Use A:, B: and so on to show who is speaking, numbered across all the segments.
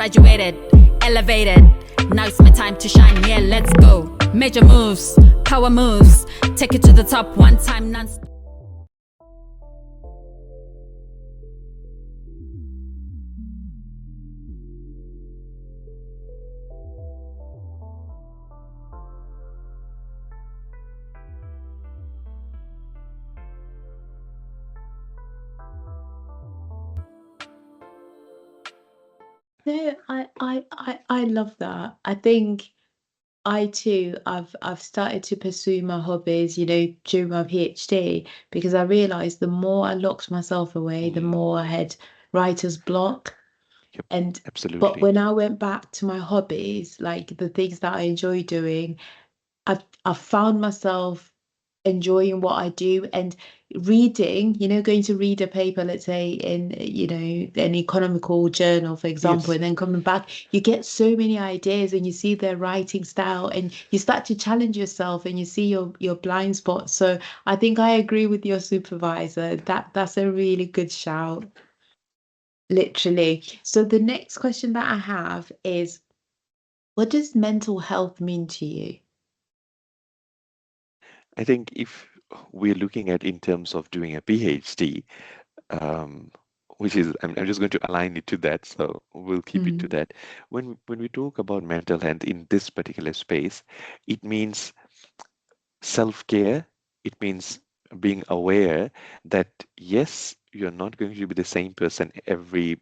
A: graduated, elevated. Now it's my time to shine. Yeah, let's go. Major moves, power moves. Take it to the top one time, non-stop.
B: No, I love that. I think I too, I've started to pursue my hobbies, during my PhD, because I realized the more I locked myself away, the more I had writer's block.
C: Yep,
B: But
C: absolutely.
B: when I went back to my hobbies, like the things that I enjoy doing, I've found myself enjoying what I do, and reading, going to read a paper, let's say in, an economical journal, for example,
C: Yes,
B: and then coming back, you get so many ideas and you see their writing style and you start to challenge yourself and you see your blind spots. So I think I agree with your supervisor. That's a really good shout, literally. So the next question that I have is, what does mental health mean to you?
C: I think if we're looking at in terms of doing a PhD, um, which is I'm just going to align it to that, so we'll keep it to
B: Mm,
C: that. When we talk about mental health in this particular space, it means self-care. It means being aware that yes, you're not going to be the same person every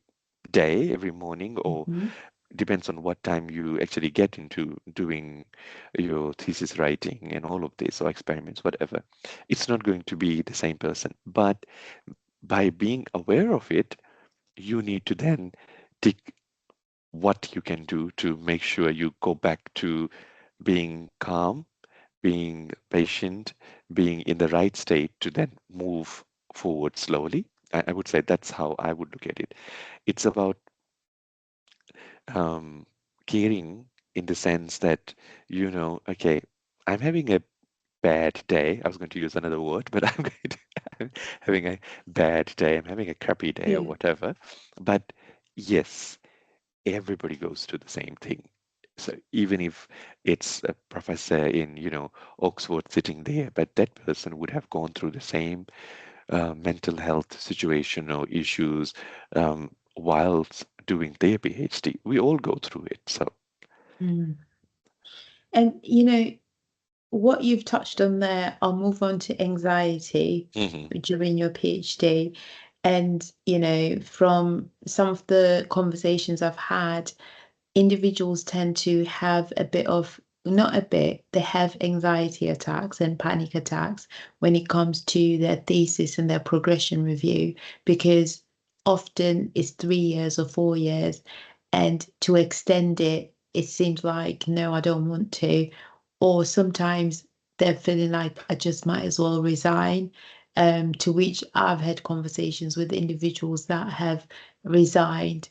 C: day, every morning, or
B: mhm,
C: depends on what time you actually get into doing your thesis writing and all of this, or experiments, whatever. It's not going to be the same person. But by being aware of it, you need to then take what you can do to make sure you go back to being calm, being patient, being in the right state to then move forward slowly. I would say that's how I would look at it. It's about um, caring in the sense that, okay, I'm having a bad day. I was going to use another word, but I'm having a bad day. I'm having a crappy day or
B: yeah.
C: whatever. But yes, everybody goes through the same thing. So even if it's a professor in, Oxford sitting there, but that person would have gone through the same mental health situation or issues whilst doing their PhD. We all go through it. So,
B: Mm. And what you've touched on there, I'll move on to anxiety
C: mhm,
B: during your PhD. And, from some of the conversations I've had, individuals tend to have a bit of, not a bit, they have anxiety attacks and panic attacks when it comes to their thesis and their progression review, because often it's 3 years or 4 years. And to extend it, it seems like, no, I don't want to. Or sometimes they're feeling like, I just might as well resign. To which I've had conversations with individuals that have resigned.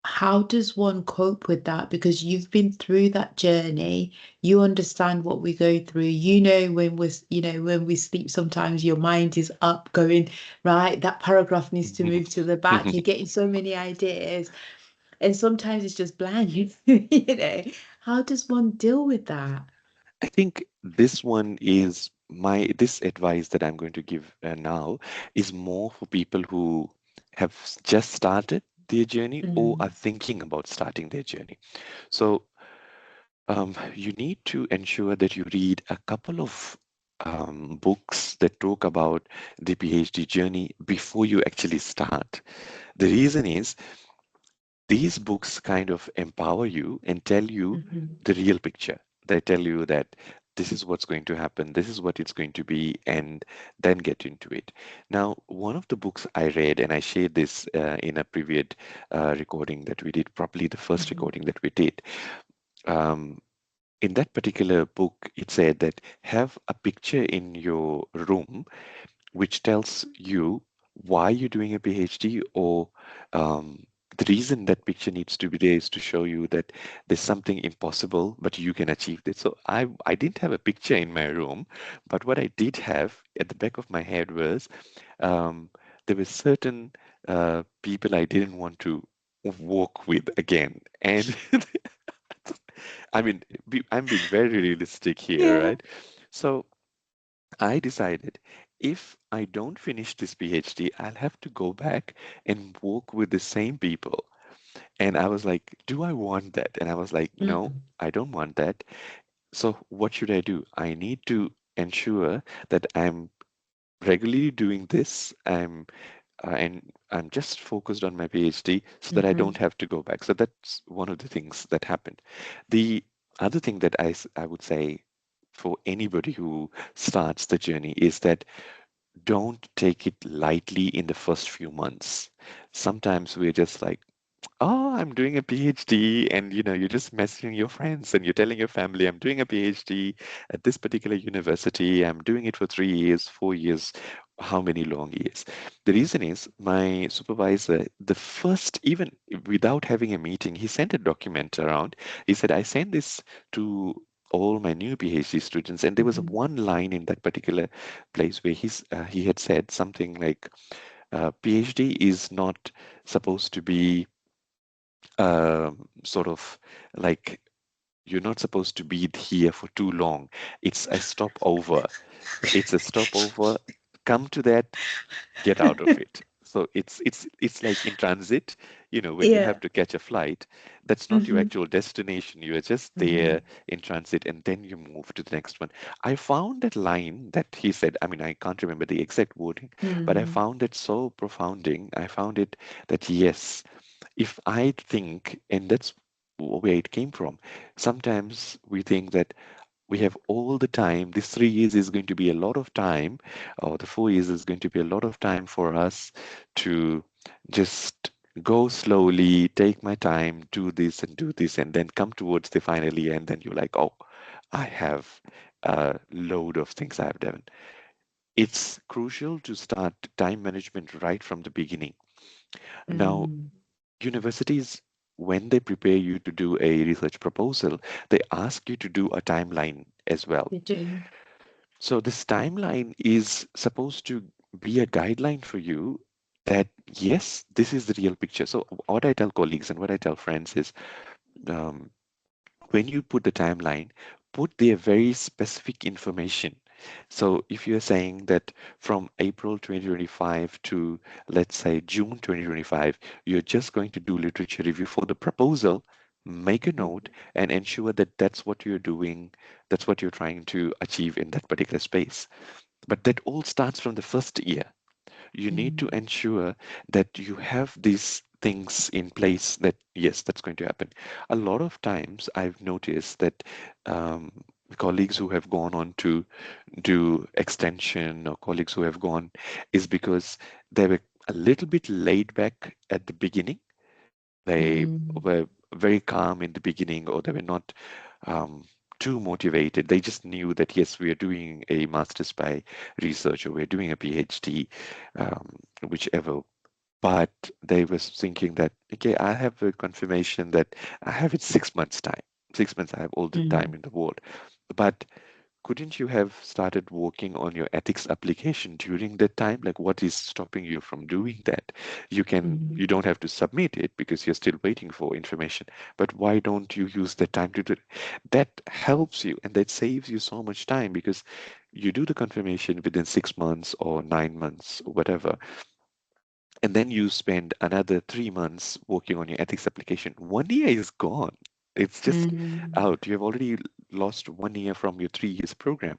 B: How does one cope with that? Because you've been through that journey, you understand what we go through. When we sleep, sometimes your mind is up going, right, that paragraph needs to
C: mhm,
B: move to the back.
C: mhm.
B: You're getting so many ideas, and sometimes it's just bland. How does one deal with that?
C: I think this one is this advice that I'm going to give now is more for people who have just started their journey or are
B: Mm,
C: thinking about starting their journey. So you need to ensure that you read a couple of books that talk about the PhD journey before you actually start. The reason is these books kind of empower you and tell you
B: mhm,
C: the real picture. They tell you that this is what's going to happen, this is what it's going to be, and then get into it. Now, one of the books I read, and I shared this in a previous recording that we did, probably the first
B: mhm,
C: recording that we did. Um, in that particular book, it said that have a picture in your room which tells you why you're doing a PhD, or the reason that picture needs to be there is to show you that there's something impossible, but you can achieve this. So I didn't have a picture in my room, but what I did have at the back of my head was um, there were certain people I didn't want to work with again. And I mean, I'm being very realistic here,
B: Yeah.
C: right? So I decided if I don't finish this PhD, I'll have to go back and work with the same people. And I was like, do I want that? And I was like, no,
B: Mm.
C: I don't want that. So what should I do? I need to ensure that I'm regularly doing this. And I'm just focused on my PhD so that I don't
B: Mhm.
C: have to go back. So that's one of the things that happened. The other thing that I would say for anybody who starts the journey is that don't take it lightly in the first few months. Sometimes we're just like, oh, I'm doing a PhD, and you're just messaging your friends and you're telling your family, I'm doing a PhD at this particular university. I'm doing it for 3 years, 4 years, how many long years? The reason is my supervisor, the first, even without having a meeting, he sent a document around. He said, I sent this to all my new PhD students, and there was
B: Mhm.
C: one line in that particular place where he had said something like, PhD is not supposed to be sort of like you're not supposed to be here for too long. It's a stopover. It's a stopover. Come to that, get out of it. So it's like in transit, when you
B: Yeah.
C: have to catch a flight, that's not your
B: Mhm.
C: actual destination. You are just there
B: Mhm.
C: in transit and then you move to the next one. I found that line that he said, I mean, I can't remember the exact wording, but I
B: Mhm.
C: found it so profounding. I found it that yes, if I think, and that's where it came from, sometimes we think that we have all the time. This 3 years is going to be a lot of time, or the 4 years is going to be a lot of time for us to just go slowly, take my time, do this, and then come towards the final year, and then you're like, oh, I have a load of things I've done. It's crucial to start time management right from the beginning. Now,
B: Mm.
C: universities, when they prepare you to do a research proposal, they ask you to do a timeline as well.
B: You do.
C: So this timeline is supposed to be a guideline for you that yes, this is the real picture. So what I tell colleagues and what I tell friends is, um, when you put the timeline, put the very specific information. So if you're saying that from April 2025 to, let's say, June 2025, you're just going to do literature review for the proposal, make a note and ensure that that's what you're doing, that's what you're trying to achieve in that particular space. But that all starts from the first year. You need to
B: Mm.
C: ensure that you have these things in place that yes, that's going to happen. A lot of times I've noticed that um, colleagues who have gone on to do extension or colleagues who have gone is because they were a little bit laid back at the beginning. They
B: Mm.
C: were very calm in the beginning, or they were not um, too motivated. They just knew that yes, we are doing a master's by research or we're doing a PhD, whichever. But they was thinking that okay, I have a confirmation that I have it 6 months time. 6 months, I have all the time
B: Mm.
C: in the world. But couldn't you have started working on your ethics application during that time? Like, what is stopping you from doing that?
B: Mm.
C: You don't have to submit it because you're still waiting for information. But why don't you use that time to do it? That helps you and that saves you so much time because you do the confirmation within 6 months or 9 months or whatever, and then you spend another 3 months working on your ethics application. 1 year is gone. It's just
B: Mm.
C: out. You have already lost 1 year from your 3 years program.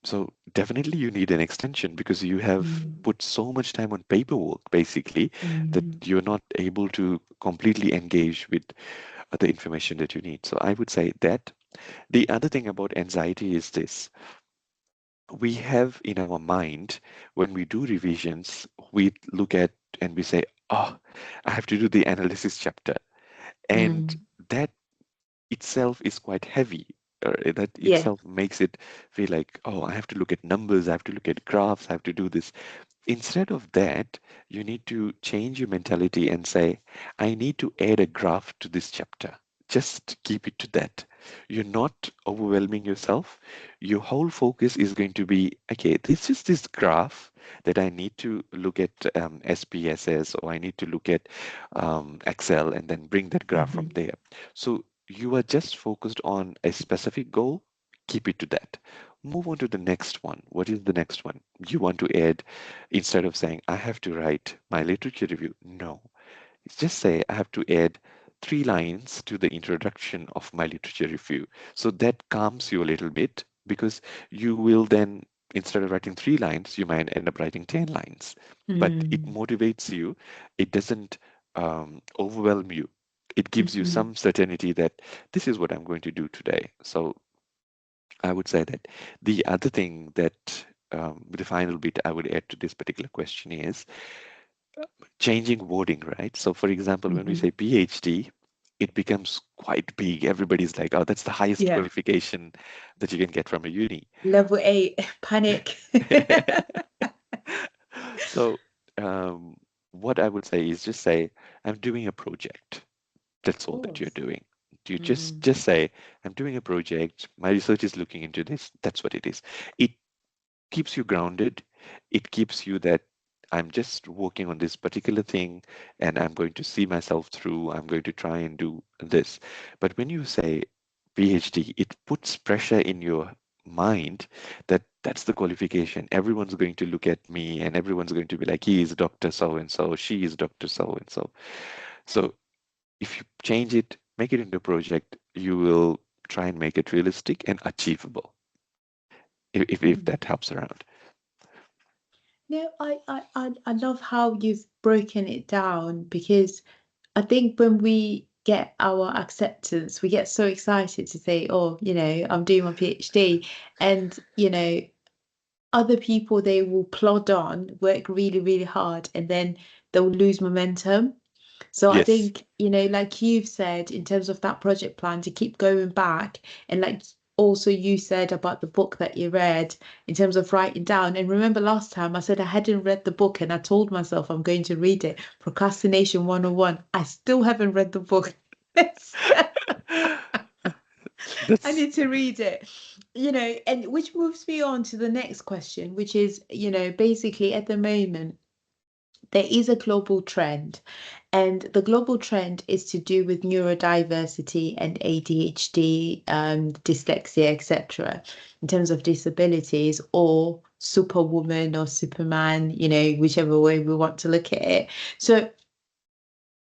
C: So definitely you need an extension because you have
B: Mm.
C: put so much time on paperwork basically that
B: Mm.
C: you're not able to completely engage with the information that you need. So I would say that. The other thing about anxiety is this. We have in our mind when we do revisions, we look at and we say, oh, I have to do the analysis chapter. And
B: Mm.
C: that itself is quite heavy. That
B: Yeah.
C: itself makes it feel like, oh, I have to look at numbers, I have to look at graphs, I have to do this. Instead of that, you need to change your mentality and say, I need to add a graph to this chapter. Just keep it to that. you're not overwhelming yourself. Your whole focus is going to be, okay, this is this graph that I need to look at SPSS, or I need to look at Excel and then bring that graph from there. So you are just focused on a specific goal, keep it to that. Move on to the next one. What is the next one? You want to add, instead of saying, I have to write my literature review. No, just say I have to add 3 lines to the introduction of my literature review. So that calms you a little bit, because you will then, instead of writing 3 lines, you might end up writing 10 lines. But it motivates you. It doesn't overwhelm you. It gives you some certainty that this is what I'm going to do today. So I would say that the other thing that the final bit I would add to this particular question is changing wording, right? So, for example, when we say PhD, it becomes quite big. Everybody's like, oh, that's the highest
B: Yeah.
C: qualification that you can get from a uni.
B: Level 8, panic.
C: So, what I would say is just say, I'm doing a project. That's all that you're doing. You just say, I'm doing a project. My research is looking into this. That's what it is. It keeps you grounded. It keeps you that I'm just working on this particular thing and I'm going to see myself through. I'm going to try and do this. But when you say PhD, it puts pressure in your mind that that's the qualification. Everyone's going to look at me and everyone's going to be like, he is Dr. So and so, she is Dr. So and so. So if you change it, make it into a project, you will try and make it realistic and achievable, if that helps around.
B: No, I love how you've broken it down, because I think when we get our acceptance, we get so excited to say, oh, I'm doing my PhD. And, other people, they will plod on, work really, really hard, and then they'll lose momentum. So I
C: Yes.
B: think, like you've said, in terms of that project plan, to keep going back, and like also you said about the book that you read, in terms of writing down. And remember last time I said I hadn't read the book and I told myself I'm going to read it, Procrastination 101. I still haven't read the book. I
C: That's
B: need to read it, and which moves me on to the next question, which is, basically at the moment, there is a global trend, and the global trend is to do with neurodiversity and ADHD, dyslexia, etc., in terms of disabilities, or superwoman or superman, whichever way we want to look at it. So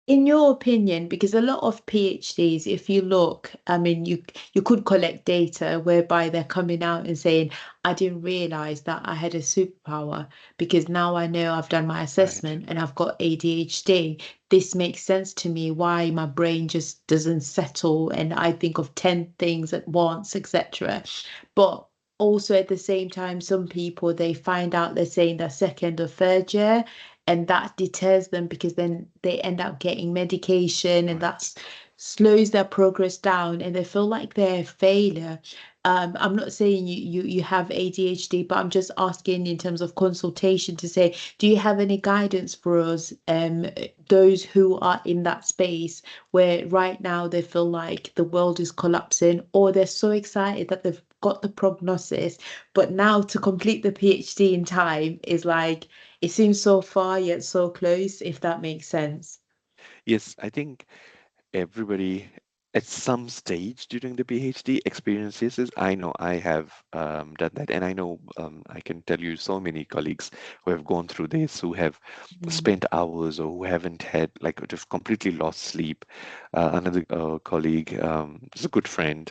B: in your opinion, because a lot of PhDs, if you look, I mean, you could collect data whereby they're coming out and saying, I didn't realize that I had a superpower, because now I know I've done my
C: right.
B: assessment and I've got ADHD. This makes sense to me why my brain just doesn't settle and I think of 10 things at once, etc. But also at the same time, some people, they find out, let's say in their second or third year, and that deters them, because then they end up getting medication, and
C: Right.
B: that slows their progress down and they feel like they're a failure. I'm not saying you have ADHD, but I'm just asking in terms of consultation to say, do you have any guidance for us, those who are in that space where right now they feel like the world is collapsing, or they're so excited that they've got the prognosis, but now to complete the PhD in time is like, it seems so far yet so close, if that makes sense.
C: Yes, I think everybody at some stage during the PhD experiences is, I know I have done that, and I know I can tell you so many colleagues who have gone through this, who have spent hours, or who haven't had, like, just completely lost sleep. Another colleague, is a good friend,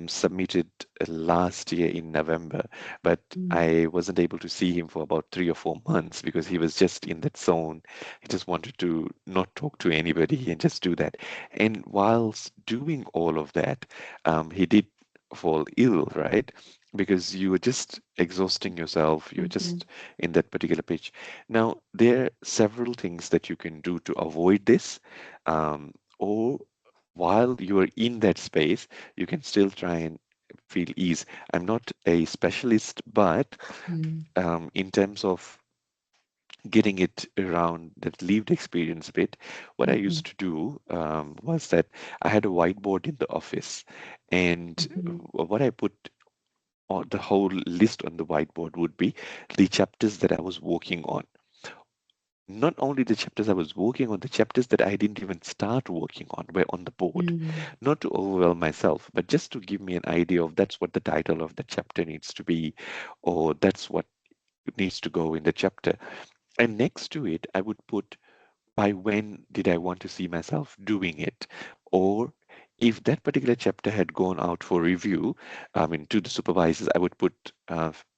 C: submitted last year in November, but I wasn't able to see him for about 3 or 4 months because he was just in that zone. He just wanted to not talk to anybody and just do that. And whilst doing all of that, he did fall ill, right? Because you were just exhausting yourself, you're just in that particular pitch. Now, there are several things that you can do to avoid this, or while you are in that space, you can still try and feel ease. I'm not a specialist, but in terms of getting it around that lived experience bit, what I
B: Mhm.
C: used to do was that I had a whiteboard in the office, and
B: Mhm.
C: what I put on the whole list on the whiteboard would be the chapters that I was working on. Not only the chapters I was working on, the chapters that I didn't even start working on were on the board.
B: Mm.
C: Not to overwhelm myself, but just to give me an idea of that's what the title of the chapter needs to be, or that's what needs to go in the chapter. And next to it, I would put by when did I want to see myself doing it? Or if that particular chapter had gone out for review, I mean, to the supervisors, I would put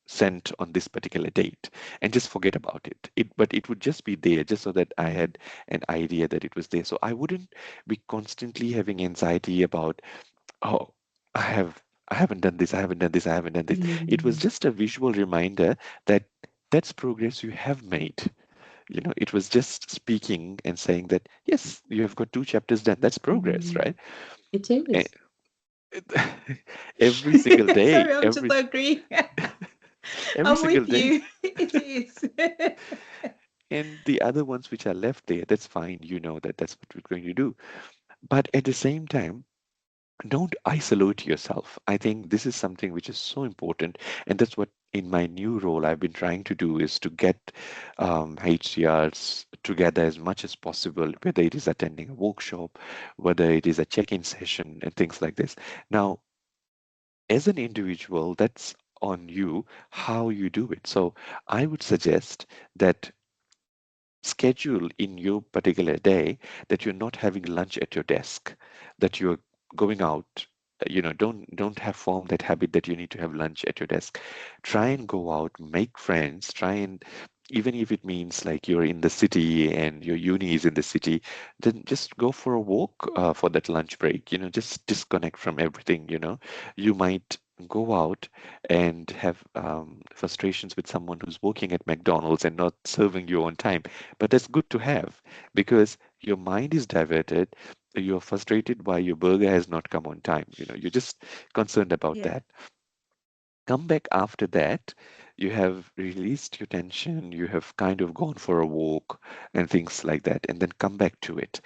C: sent on this particular date and just forget about it. But it would just be there, just so that I
B: Mm.
C: had an idea that it was there. So I wouldn't be constantly having anxiety about, oh, I have. I haven't done this, I haven't done this, I haven't done this. It was
B: Mm.
C: just a visual reminder that that's progress you have made. It was just speaking and saying that, yes, you have got two chapters done. That's progress,
B: Mm.
C: right?
B: It
C: Eh,
B: is.
C: every single day,
B: Sorry, I'm just agreeing.
C: every
B: I'm
C: single
B: with
C: day.
B: you. It is.
C: And the other ones which are left there, that's fine. You know that that's what we're going to do. But at the same time, don't isolate yourself. I think this is something which is so important, and that's what in my new role I've been trying to do is to get HCRs together as much as possible, whether it is attending a workshop, whether it is a check-in session, and things like this. Now, as an individual, that's on you how you do it. So I would suggest that schedule in your particular day that you're not having lunch at your desk, that you're going out. Don't have formed that habit that you need to have lunch at your desk. Try and go out, make friends, try and even if it means like you're in the city and your uni is in the city, then just go for a walk for that lunch break. Just disconnect from everything. You might go out and have frustrations with someone who's working at McDonald's and not serving you on time, but that's good to have because your mind is diverted. You're frustrated why your burger has not come on time. You're just concerned about
B: Yeah.
C: that. Come back after that. You have released your tension. You have kind of gone for a walk and things like that, and then come back to it.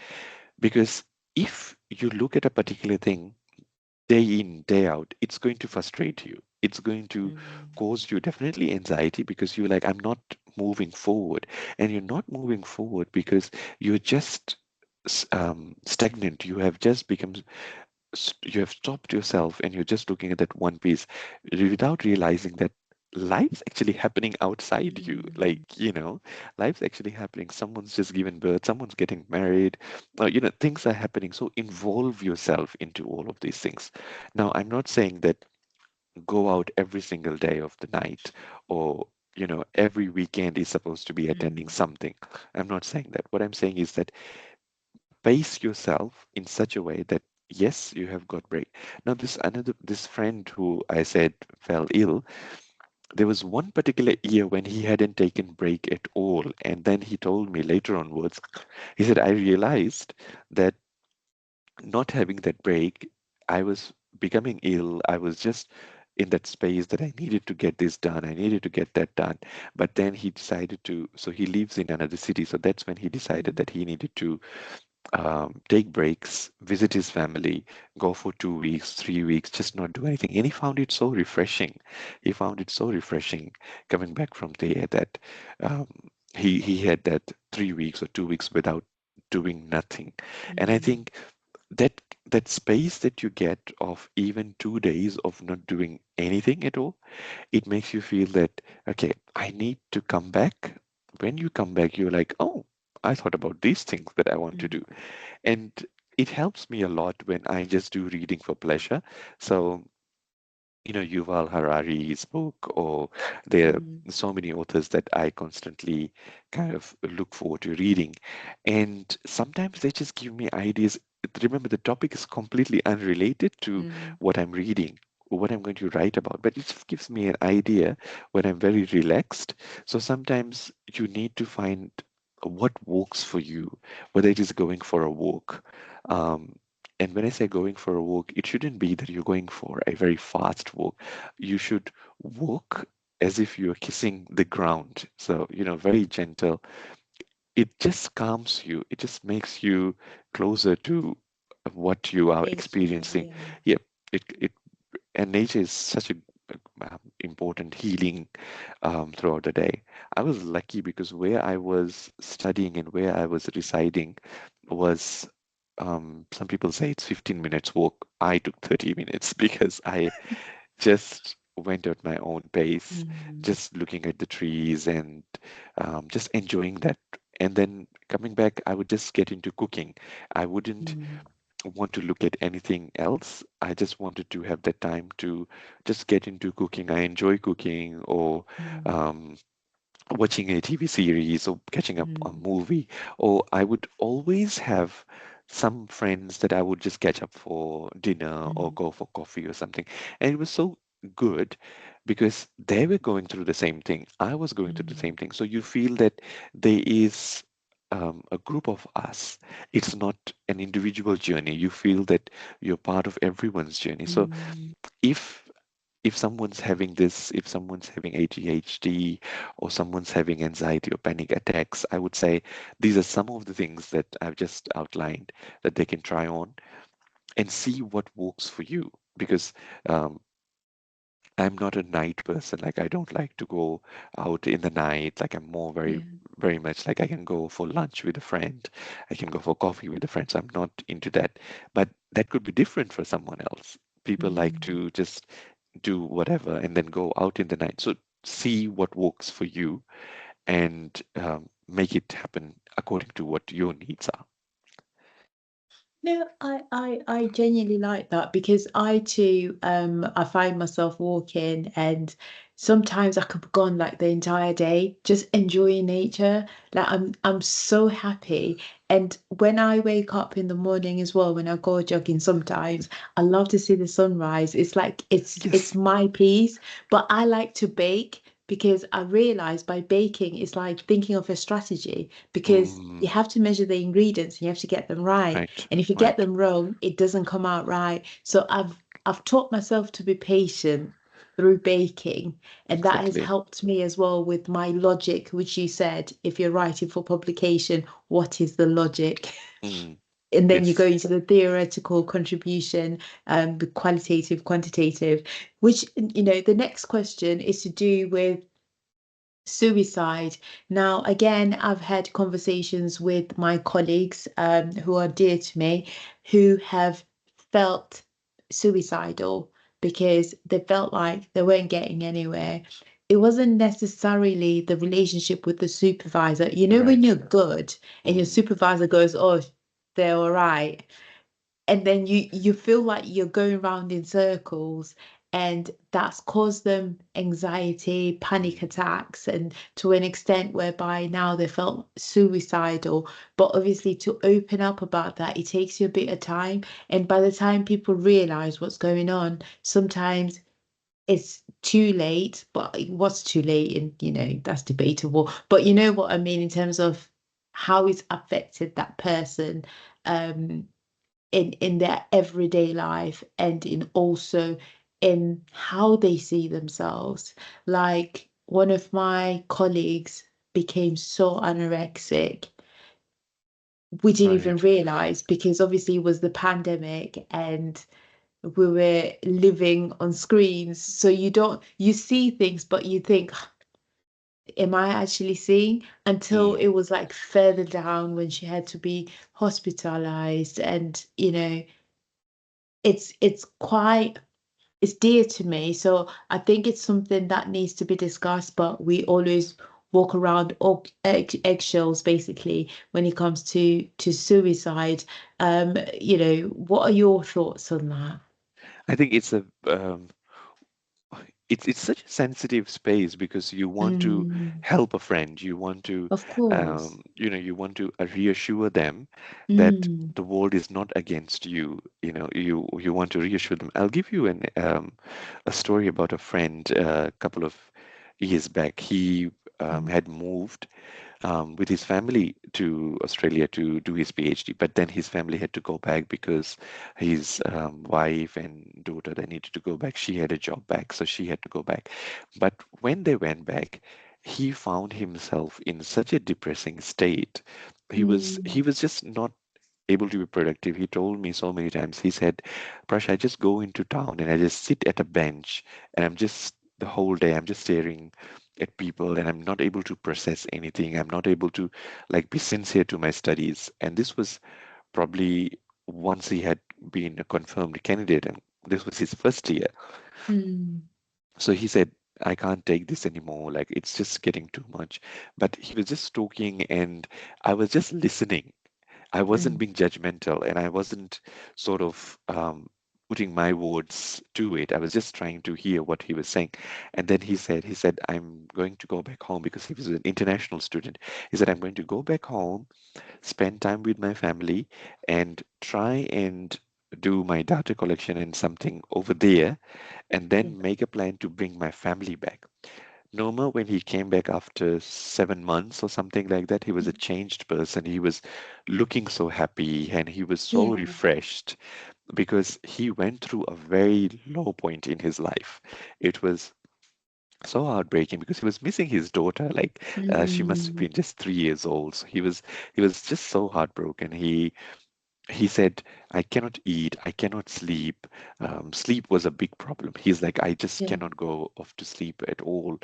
C: Because if you look at a particular thing day in, day out, it's going to frustrate you. It's going to
B: Mm.
C: cause you definitely anxiety because you're like, I'm not moving forward. And you're not moving forward because you're just stagnant. You have just become, you have stopped yourself and you're just looking at that one piece without realizing that life's actually happening outside you.
B: Mm.
C: Life's actually happening. Someone's just given birth, someone's getting married, things are happening. So involve yourself into all of these things. Now, I'm not saying that go out every single day of the night or every weekend is supposed to be attending
B: Mm.
C: something. I'm not saying that. What I'm saying is that pace yourself in such a way that yes, you have got break. Now this friend who I said fell ill, there was one particular year when he hadn't taken break at all, and then he told me later onwards, he said, I realized that not having that break, I was becoming ill. I was just in that space that I needed to get this done. I needed to get that done. But then he decided to, so he lives in another city. So that's when he decided
B: Mm.
C: that he needed to take breaks, visit his family, go for 2 weeks, 3 weeks, just not do anything. And he found it so refreshing. He found it so refreshing coming back from there that um, he had that 3 weeks or 2 weeks without doing nothing. And I
B: Mm.
C: think that that space that you get of even 2 days of not doing anything at all, it makes you feel that okay, I need to come back. When you come back, you're like, oh, I thought about these things that I want to
B: Mm.
C: do. And it helps me a lot when I just do reading for pleasure. So Yuval Harari's book, or there are
B: Mm.
C: so many authors that I constantly kind of look forward to reading. And sometimes they just give me ideas. Remember, the topic is completely unrelated to
B: Mm.
C: what I'm reading or what I'm going to write about, but it just gives me an idea when I'm very relaxed. So sometimes you need to find what works for you, whether it is going for a walk. Um, and when I say going for a walk, it shouldn't be that you're going for a very fast walk. You should walk. as if you're kissing the ground. So, very gentle. It just calms you. It just makes you closer to what you are
B: Nature,
C: experiencing.
B: yeah.
C: Yep. It and nature is such a important healing throughout the day. I was lucky because where I was studying and where I was residing was, some people say it's 15 minutes walk. I took 30 minutes because I just went at my own pace,
B: Mm,
C: just looking at the trees and just enjoying that. And then coming back, I would just get into cooking. I wouldn't
B: mm,
C: want to look at anything else. I just wanted to have that time to just get into cooking. I enjoy cooking, or
B: mm,
C: um, watching a TV series, or catching up on
B: mm,
C: movie. Or I would always have some friends that I would just catch up for dinner or
B: mm,
C: go for coffee or something. And it was so good because they were going through the same thing. I was going through the
B: mm,
C: same thing. So you feel that there is a group of us. It's not an individual journey. You feel that you're part of everyone's journey. So
B: mm.
C: if someone's having this, if someone's having ADHD, or someone's having anxiety or panic attacks, I would say these are some of the things that I've just outlined that they can try on and see what works for you. Because um, I'm not a night person. Like, I don't like to go out in the night. Like, I'm more very,
B: Yeah.
C: very much like I can go for lunch with a friend. I can go for coffee with a friend. So I'm not into that. But that could be different for someone else. People like
B: Mm.
C: to just do whatever and then go out in the night. So see what works for you and make it happen according to what your needs are.
B: No, I genuinely like that because I too, I find myself walking and sometimes I could be gone like the entire day, just enjoying nature. Like I'm so happy. And when I wake up in the morning as well, when I go jogging sometimes, I love to see the sunrise. It's like it's
C: Yes.
B: my peace. But I like to bake because I realize by baking it's like thinking of a strategy because you
C: Mm,
B: have to measure the ingredients and you have to get them right.
C: right.
B: And if you get
C: Right.
B: them wrong, it doesn't come out right. So I've taught myself to be patient through baking, and that has
C: Exactly.
B: helped me as well with my logic, which you said, if you're writing for publication, what is the logic?
C: Mm,
B: And then you go
C: yes.
B: into the theoretical contribution, the qualitative, quantitative, which, the next question is to do with suicide. Now, again, I've had conversations with my colleagues who are dear to me who have felt suicidal because they felt like they weren't getting anywhere. It wasn't necessarily the relationship with the supervisor. You know, when
C: Right.
B: you're good and your
C: Mm,
B: supervisor goes, "Oh, they're all right," and then you feel like you're going round in circles, and that's caused them anxiety, panic
C: mm,
B: attacks, and to an extent whereby now they felt suicidal. But obviously, to open up about that, it takes you a bit of time, and by the time people realize what's going on, sometimes it's too late. But what's too late, and that's debatable, but you know what I mean in terms of how it's affected that person. um in their everyday life and in also in how they see themselves. Like one of my colleagues became so anorexic. We didn't even
C: right.
B: realize because obviously it was the pandemic and we were living on screens. So you see things, but you think, am I actually seeing? Until it
C: Mm,
B: was like further down when she had to be hospitalized. And it's quite it's dear to me. So I think it's something that needs to be discussed, but we always walk around eggshells basically when it comes to suicide. What are your thoughts on that?
C: I think it's such a sensitive space because you want to
B: Mm,
C: help a friend. You want to
B: of course.
C: you want to reassure them that
B: Mm,
C: the world is not against you. You want to reassure them. I'll give you a story about a friend a couple of years back. He
B: mm,
C: had moved with his family to Australia to do his PhD, but then his family had to go back because his wife and daughter, they needed to go back. She had a job back, so she had to go back. But when they went back, he found himself in such a depressing state. He was just not able to be productive. He told me so many times. He said, Prash, I just go into town and I just sit at a bench and I'm just the whole day I'm just staring at people and I'm not able to process anything. I'm not able to like be sincere to my studies. And this was probably once he had been a confirmed candidate and this was his first year. So he said, I can't take this anymore. Like it's just getting too much. But he was just talking and I was just listening. I wasn't being judgmental and I wasn't sort of putting my words to it. I was just trying to hear what he was saying. And then he said, I'm going to go back home because he was an international student. He said, I'm going to go back home, spend time with my family, and try and do my data collection and something over there, and then make a plan to bring my family back. Noma, when he came back after 7 months or something like that, he was a changed person. He was looking so happy and he was so
B: Yeah.
C: refreshed because he went through a very low point in his life. It was so heartbreaking because he was missing his daughter. Like she must have
B: Mm.
C: been just 3 years old. So he was just so heartbroken. He said, I cannot eat, I cannot sleep. Sleep was a big problem. He's like, I just
B: Yeah.
C: cannot go off to sleep at all.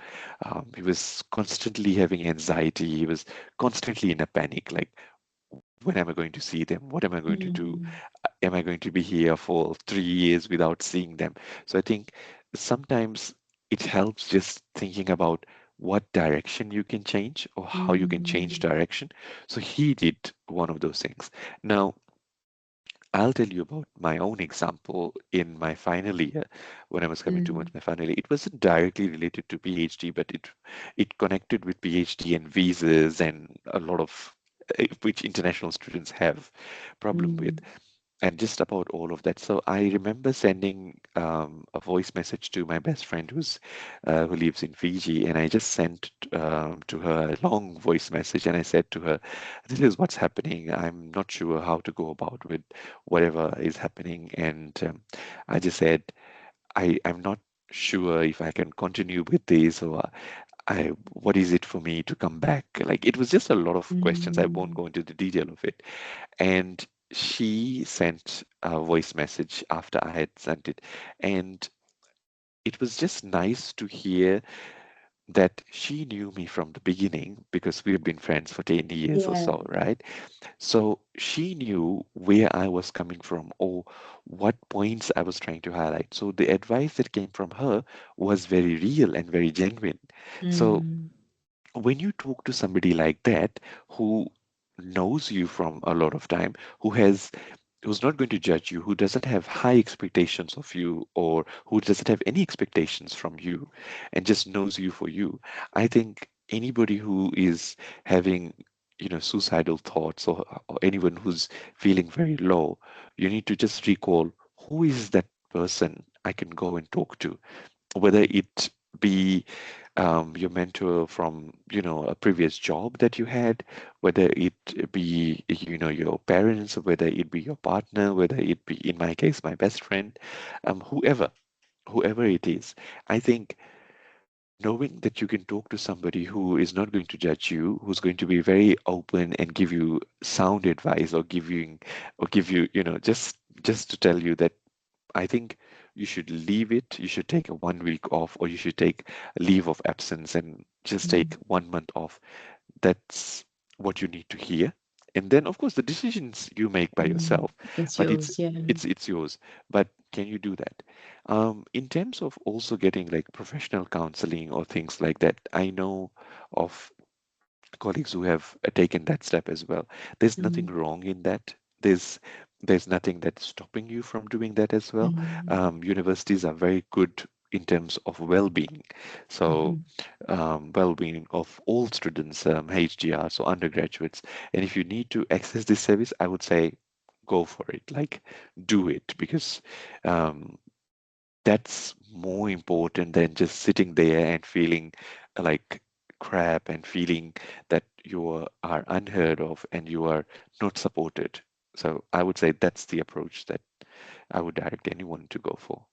C: He was constantly having anxiety. He was constantly in a panic, like, when am I going to see them? What am I going to do?
B: Mm.
C: Am I going to be here for 3 years without seeing them? So I think sometimes it helps just thinking about what direction you can change or how you can change
B: Mm.
C: direction. So he did one of those things. Now, I'll tell you about my own example in my final year when I was coming
B: Mm.
C: towards my final year. It wasn't directly related to PhD, but it connected with PhD and visas and a lot of which international students have problem with
B: Mm.
C: and just about all of that. So I remember sending a voice message to my best friend who lives in Fiji, and I just sent to her a long voice message, and I said to her, "This is what's happening. I'm not sure how to go about with whatever is happening," and I just said, I'm not sure if I can continue with this or what is it for me to come back? Like it was just a lot of questions. I won't
B: Mm.
C: go into the detail of it. And she sent a voice message after I had sent it. And it was just nice to hear that she knew me from the beginning because we've been friends for 10 years or
B: Yeah.
C: so, right? So she knew where I was coming from or what points I was trying to highlight. So the advice that came from her was very real and very genuine. So
B: Mm.
C: when you talk to somebody like that who knows you from a lot of time, who's not going to judge you, who doesn't have high expectations of you, or who doesn't have any expectations from you, and just knows you for you, I think anybody who is having suicidal thoughts or anyone who's feeling very low, you need to just recall who is that person I can go and talk to, whether it be your mentor from a previous job that you had, whether it be your parents, or whether it be your partner, whether it be, in my case, my best friend, whoever it is. I think knowing that you can talk to somebody who is not going to judge you, who's going to be very open and give you sound advice, or give you just to tell you that I think you should leave it. You should take a 1 week off, or you should take a leave of absence and just take
B: Mm.
C: 1 month off. That's what you need to hear. And then, of course, the decisions you make by
B: Mm.
C: yourself,
B: It's
C: but it's
B: yours. Yeah.
C: it's it's yours. But can you do that? In terms of also getting like professional counseling or things like that, I know of colleagues who have taken that step as well. There's nothing
B: Mm.
C: wrong in that. There's nothing that's stopping you from doing that as well.
B: Mm.
C: Universities are very good in terms of well-being. So
B: Mhm.
C: well-being of all students, HDRs or undergraduates. And if you need to access this service, I would say go for it. Like do it because um, that's more important than just sitting there and feeling like crap and feeling that you are unheard of and you are not supported. So I would say that's the approach that I would direct anyone to go for.